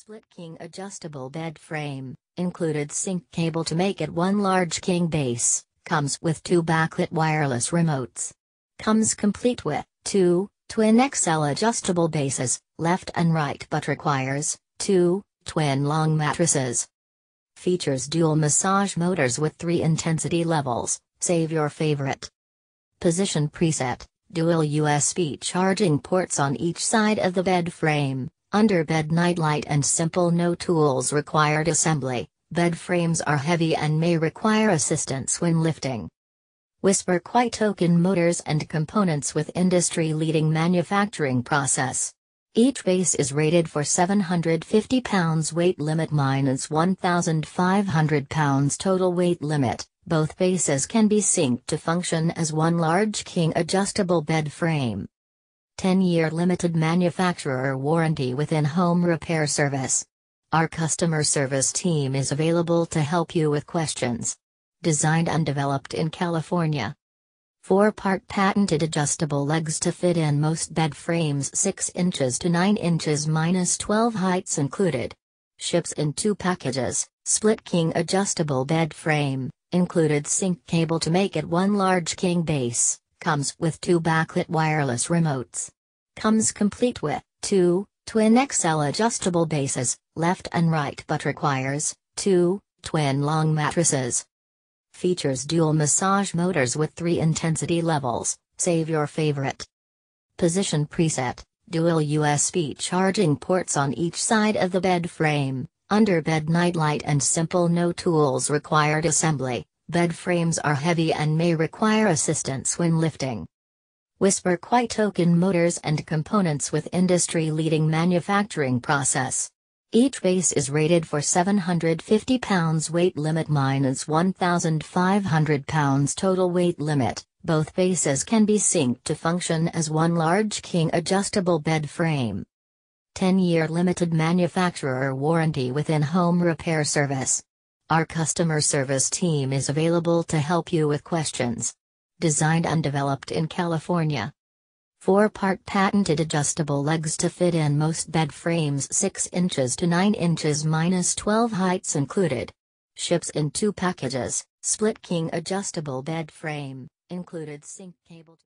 Split king adjustable bed frame, included sync cable to make it one large king base, comes with two backlit wireless remotes. Comes complete with two twin XL adjustable bases, left and right, but requires two twin long mattresses. Features dual massage motors with 3 intensity levels. Save your favorite. Position preset, dual USB charging ports on each side of the bed frame. Underbed nightlight and simple no tools required assembly. Bed frames are heavy and may require assistance when lifting. Whisper Quiet token motors and components with industry-leading manufacturing process. Each base is rated for 750 pounds weight limit minus 1,500 pounds total weight limit. Both bases can be synced to function as one large king adjustable bed frame. 10-year limited manufacturer warranty with in-home repair service. Our customer service team is available to help you with questions. Designed and developed in California. 4-part patented adjustable legs to fit in most bed frames 6 inches to 9 inches minus 12 heights included. Ships in 2 packages, split king adjustable bed frame, included sync cable to make it one large king base. Comes with 2 backlit wireless remotes. Comes complete with 2 twin XL adjustable bases, left and right, but requires 2 twin long mattresses. Features dual massage motors with 3 intensity levels. Save your favorite. Position preset, dual USB charging ports on each side of the bed frame. Underbed nightlight and simple no tools required assembly. Bed frames are heavy and may require assistance when lifting. Whisper Quiet token motors and components with industry-leading manufacturing process. Each base is rated for 750 pounds weight limit minus 1,500 pounds total weight limit. Both bases can be synced to function as one large king adjustable bed frame. 10-year limited manufacturer warranty with in-home repair service. Our customer service team is available to help you with questions. Designed and developed in California. 4-part patented adjustable legs to fit in most bed frames 6 inches to 9 inches minus 12 heights included. Ships in 2 packages, split king adjustable bed frame, included sync cable.